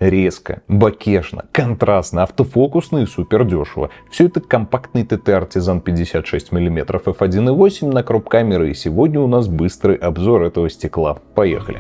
Резко, бокешно, контрастно, автофокусно и супер дешево. Все это компактный ТТ Artisan 56 мм f1.8 на кроп-камеры, и сегодня у нас быстрый обзор этого стекла. Поехали!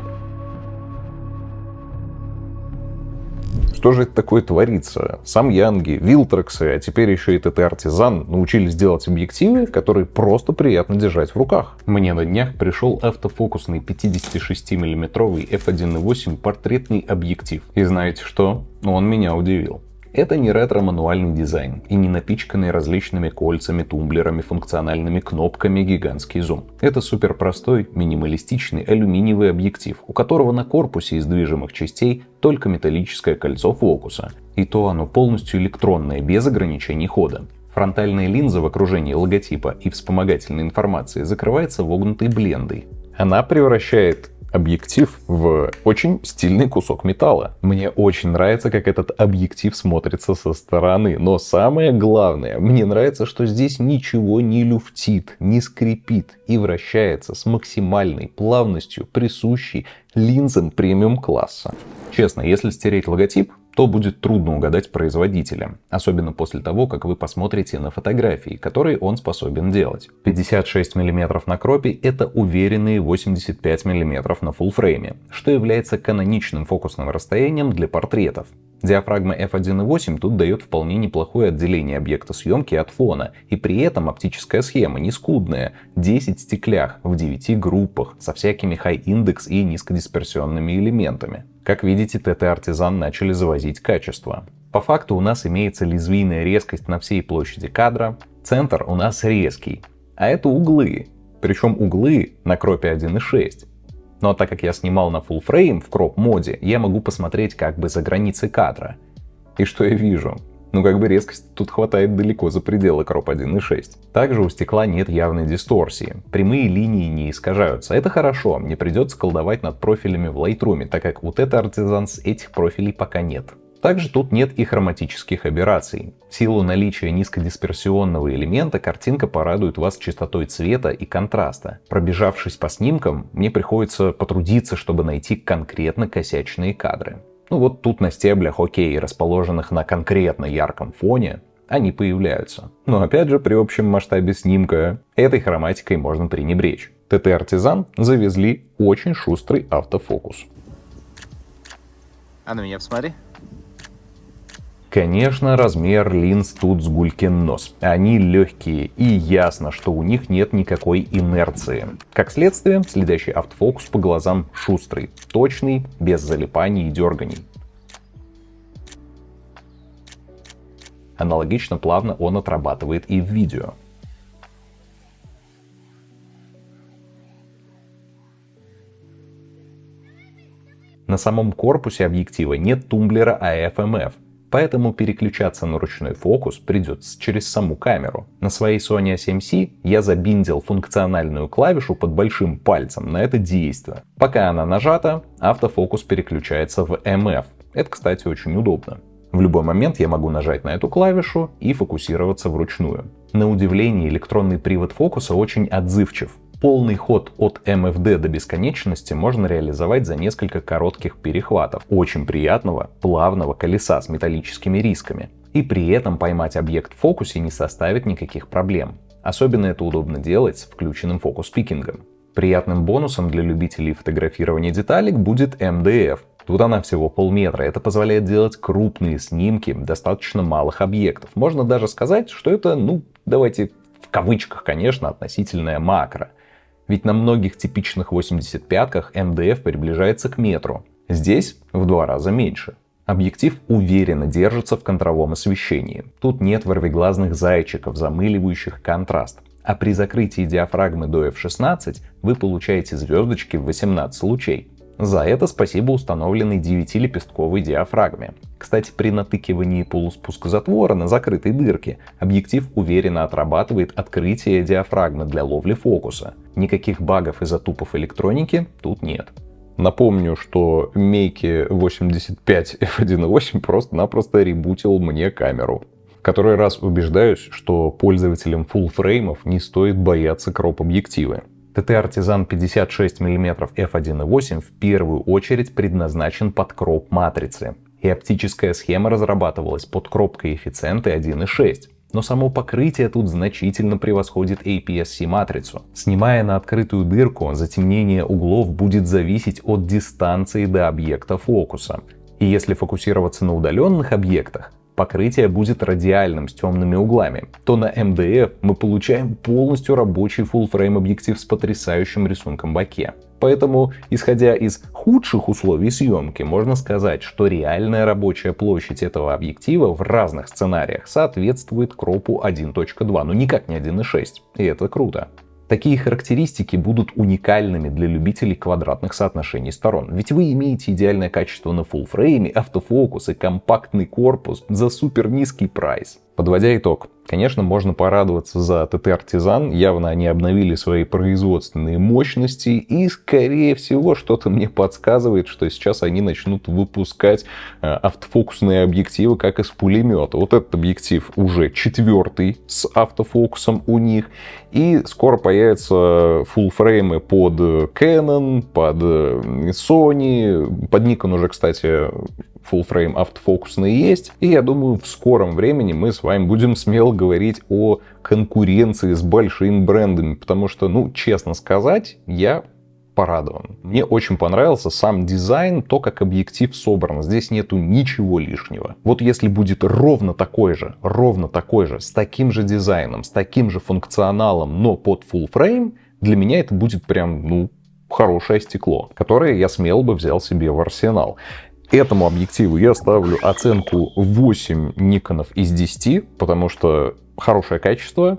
Что же это такое творится? Samyang, Viltrox, а теперь еще и ТТ Artisan научились делать объективы, которые просто приятно держать в руках. Мне на днях пришел автофокусный 56 мм f1.8 портретный объектив. И знаете что? Он меня удивил. Это не ретро-мануальный дизайн и не напичканный различными кольцами, тумблерами, функциональными кнопками гигантский зум. Это суперпростой, минималистичный алюминиевый объектив, у которого на корпусе из движимых частей только металлическое кольцо фокуса. И то оно полностью электронное, без ограничений хода. Фронтальная линза в окружении логотипа и вспомогательной информации закрывается вогнутой блендой. Она превращает объектив в очень стильный кусок металла. Мне очень нравится, как этот объектив смотрится со стороны. Но самое главное, мне нравится, что здесь ничего не люфтит, не скрипит и вращается с максимальной плавностью, присущей линзам премиум-класса. Честно, если стереть логотип, то будет трудно угадать производителя, особенно после того, как вы посмотрите на фотографии, которые он способен делать. 56 мм на кропе — это уверенные 85 мм на фуллфрейме, что является каноничным фокусным расстоянием для портретов. Диафрагма f1.8 тут дает вполне неплохое отделение объекта съемки от фона, и при этом оптическая схема не скудная, 10 стеклях в 9 группах со всякими high-index и низкодисперсионными элементами. Как видите, ТТ Artisan начали завозить качество. По факту у нас имеется лезвийная резкость на всей площади кадра, центр у нас резкий, а это углы, причем углы на кропе 1.6. Но так как я снимал на full frame в кроп-моде, я могу посмотреть как бы за границей кадра. И что я вижу? Ну как бы резкости тут хватает далеко за пределы кроп 1.6. Также у стекла нет явной дисторсии. Прямые линии не искажаются. Это хорошо, мне придется колдовать над профилями в Lightroom, так как у ТТ Artisan этих профилей пока нет. Также тут нет и хроматических аберраций. В силу наличия низкодисперсионного элемента картинка порадует вас чистотой цвета и контраста. Пробежавшись по снимкам, мне приходится потрудиться, чтобы найти конкретно косячные кадры. Ну вот тут на стеблях, окей, расположенных на конкретно ярком фоне, они появляются. Но опять же, при общем масштабе снимка этой хроматикой можно пренебречь. ТТ Artisan завезли очень шустрый автофокус. А на меня посмотри. Конечно, размер линз тут с гулькин нос. Они легкие, и ясно, что у них нет никакой инерции. Как следствие, следящий автофокус по глазам шустрый, точный, без залипаний и дерганий. Аналогично плавно он отрабатывает и в видео. На самом корпусе объектива нет тумблера AF/MF. Поэтому переключаться на ручной фокус придется через саму камеру. На своей Sony A7C я забиндил функциональную клавишу под большим пальцем на это действие. Пока она нажата, автофокус переключается в MF. Это, кстати, очень удобно. В любой момент я могу нажать на эту клавишу и фокусироваться вручную. На удивление, электронный привод фокуса очень отзывчив. Полный ход от МФД до бесконечности можно реализовать за несколько коротких перехватов очень приятного, плавного колеса с металлическими рисками. И при этом поймать объект в фокусе не составит никаких проблем. Особенно это удобно делать с включенным фокус-пикингом. Приятным бонусом для любителей фотографирования деталек будет МДФ. Тут она всего полметра. Это позволяет делать крупные снимки достаточно малых объектов. Можно даже сказать, что это, давайте в кавычках, конечно, относительная макро. Ведь на многих типичных 85-ках МДФ приближается к метру. Здесь в 2 раза меньше. Объектив уверенно держится в контровом освещении. Тут нет ворвиглазных зайчиков, замыливающих контраст. А при закрытии диафрагмы до f16 вы получаете звездочки в 18 лучей. За это спасибо установленной 9-лепестковой диафрагме. Кстати, при натыкивании полуспуска затвора на закрытой дырке объектив уверенно отрабатывает открытие диафрагмы для ловли фокуса. Никаких багов и затупов электроники тут нет. Напомню, что Мейки 85 f1.8 просто-напросто ребутил мне камеру. В который раз убеждаюсь, что пользователям фуллфреймов не стоит бояться кроп-объективы. ТТ Artisan 56 мм f1.8 в первую очередь предназначен под кроп-матрицы. и оптическая схема разрабатывалась под коэффициенты 1.6. Но само покрытие тут значительно превосходит APS-C-матрицу. Снимая на открытую дырку, затемнение углов будет зависеть от дистанции до объекта фокуса. И если фокусироваться на удаленных объектах, покрытие будет радиальным с темными углами, то на МДФ мы получаем полностью рабочий full-frame объектив с потрясающим рисунком боке. Поэтому, исходя из худших условий съемки, можно сказать, что реальная рабочая площадь этого объектива в разных сценариях соответствует кропу 1.2, но никак не 1.6. И это круто. Такие характеристики будут уникальными для любителей квадратных соотношений сторон. Ведь вы имеете идеальное качество на фуллфрейме, автофокус и компактный корпус за супер низкий прайс. Подводя итог, конечно, можно порадоваться за ТТ Артизан. Явно они обновили свои производственные мощности. И, скорее всего, что-то мне подсказывает, что сейчас они начнут выпускать автофокусные объективы, как из пулемета. Вот этот объектив уже 4-й с автофокусом у них. И скоро появятся фуллфреймы под Canon, под Sony. Под Nikon уже, кстати, full-frame автофокусные есть. И я думаю, в скором времени мы с вами будем смело говорить о конкуренции с большими брендами. Потому что, честно сказать, я порадован. Мне очень понравился сам дизайн, то, как объектив собран. Здесь нету ничего лишнего. Вот если будет ровно такой же, с таким же дизайном, с таким же функционалом, но под full-frame, для меня это будет прям, хорошее стекло, которое я смело бы взял себе в арсенал. Этому объективу я ставлю оценку 8 Никонов из 10, потому что хорошее качество,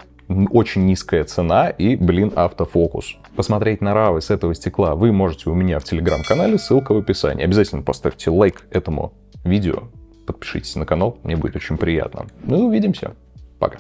очень низкая цена и, автофокус. Посмотреть на равы с этого стекла вы можете у меня в телеграм-канале, ссылка в описании. Обязательно поставьте лайк этому видео, подпишитесь на канал, мне будет очень приятно. Увидимся. Пока.